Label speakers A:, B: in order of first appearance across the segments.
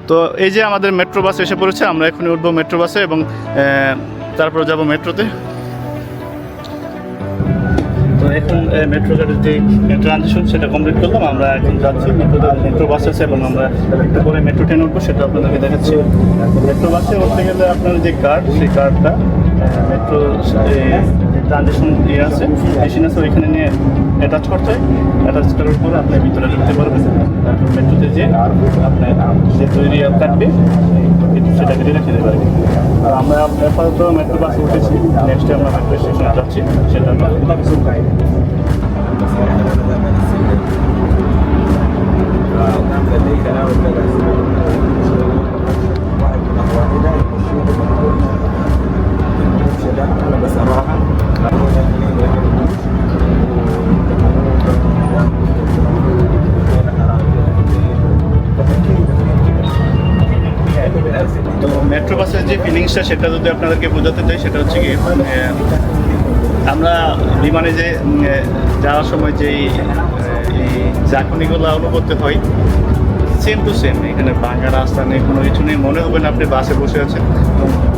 A: তো এই যে আমাদের মেট্রো বাস এসে পড়েছে, আমরা এখনই উঠবো মেট্রো বাসে এবং তারপর যাব মেট্রোতে। তো এখন মেট্রো গাড়ির যে ট্রানজিশন সেটা কমপ্লিট করলাম, আমরা এখন যাচ্ছি মেট্রো বাস আছে এবং আমরা একটু পরে মেট্রো ট্রেন উঠবো, সেটা আপনাদেরকে দেখাচ্ছি। মেট্রো বাসে উঠতে গেলে আপনার যে কার্ড, সেই কার্ডটা মেট্রো ট্রানজিশন ইয়ে আছে, মেশিন আছে, ওইখানে নিয়ে অ্যাটাচ করতে হয়। অ্যাটাচ করার পরে আপনি ভিতরে ঢুকতে পারবেন। তারপর মেট্রোতে যে আপনার যে তৈরি কাটবে সেটা কেটে রেখে দেবে। আর আমরা আপাতত মেট্রো বাসে উঠেছি, নেক্সটে আমরা মেট্রো স্টেশনে যাচ্ছি, সেটা তো মেট্রো বাসের যে ফিলিংসটা সেটা যদি আপনাদেরকে বোঝাতে চাই, সেটা হচ্ছে কি আমরা বিমানে যে যাওয়ার সময় যেই ঝাঁকুনিগুলো অনুভূতি হয় সেম টু সেম। এখানে ভাঙা রাস্তা নেই, কোনো কিছু নেই, মনে হবে না আপনি বাসে বসে আছেন।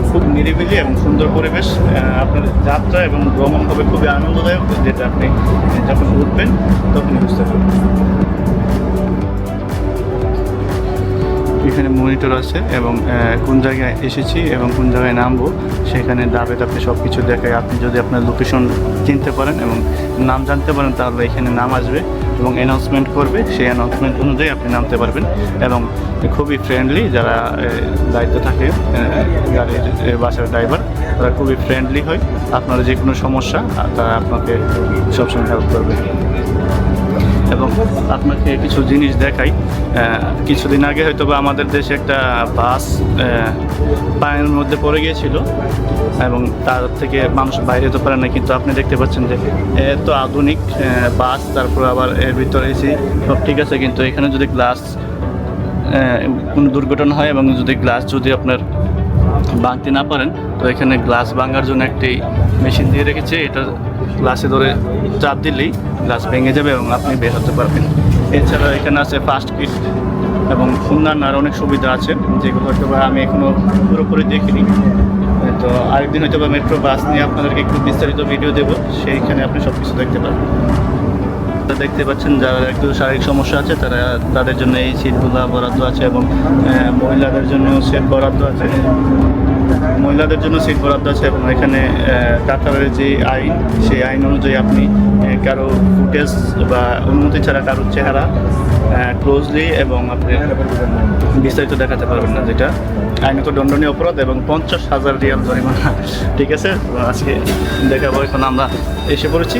A: খুব নিরিবিলি এবং সুন্দর পরিবেশ, আপনার যাত্রা এবং ভ্রমণ হবে খুবই আনন্দদায়ক, যেটা আপনি যখন উঠবেন তখনই বুঝতে পারবেন। এখানে মনিটর আছে এবং কোন জায়গায় এসেছি এবং কোন জায়গায় নামবো সেখানে ধাপে ধাপে সব কিছু দেখায়। আপনি যদি আপনার লোকেশন চিনতে পারেন এবং নাম জানতে পারেন, তাহলে এখানে নাম আসবে এবং অ্যানাউন্সমেন্ট করবে, সেই অ্যানাউন্সমেন্ট অনুযায়ী আপনি নামতে পারবেন। এবং খুবই ফ্রেন্ডলি যারা দায়িত্ব থাকে, গাড়ির বাসের ড্রাইভার, তারা খুবই ফ্রেন্ডলি হয়। আপনার যে কোনো সমস্যা তারা আপনাকে সবসময় হেল্প করবে। এবং আপনাকে কিছু জিনিস দেখাই। কিছুদিন আগে হয়তো বা আমাদের দেশে একটা বাস পানির মধ্যে পড়ে গিয়েছিল এবং তার থেকে মানুষ বাইরে যেতে পারে না, কিন্তু আপনি দেখতে পাচ্ছেন যে এত আধুনিক বাস, তারপর আবার এর ভিতরে এসি সব ঠিক আছে, কিন্তু এখানে যদি গ্লাস কোনো দুর্ঘটনা হয় এবং যদি গ্লাস যদি আপনার ভাঙতে না পারেন, তো এখানে গ্লাস ভাঙার জন্য একটি মেশিন দিয়ে রেখেছে। এটা গ্লাসে ধরে চাপ দিলেই গ্লাস ভেঙে যাবে এবং আপনি বের হতে পারবেন। এছাড়া এখানে আছে ফার্স্ট কিট এবং অন্যান্য আর অনেক সুবিধা আছে, যেগুলো হয়তো বা আমি এখনও পুরোপুরি দেখিনি। তো আরেকদিন হয়তো বা মেট্রো বাস নিয়ে আপনাদেরকে একটু বিস্তারিত ভিডিও দেবো, সেইখানে আপনি সব কিছু দেখতে পারবেন। দেখতে পাচ্ছেন যারা একটু শারীরিক সমস্যা আছে তাদের জন্য এই সিটগুলো বরাদ্দ আছে এবং মহিলাদের জন্য সিট বরাদ্দ আছে। এবং এখানে কাতারের যে আইন, সেই আইন অনুযায়ী আপনি কারো ফুটেজ বা অনুমতি ছাড়া কারোর চেহারা ক্লোজলি এবং আপনি বিস্তারিত দেখাতে পারবেন না, যেটা আইনত দণ্ডনীয় অপরাধ এবং 50,000 রিয়াল জরিমানা। ঠিক আছে, আজকে দেখাবো। এখন আমরা এসে পড়েছি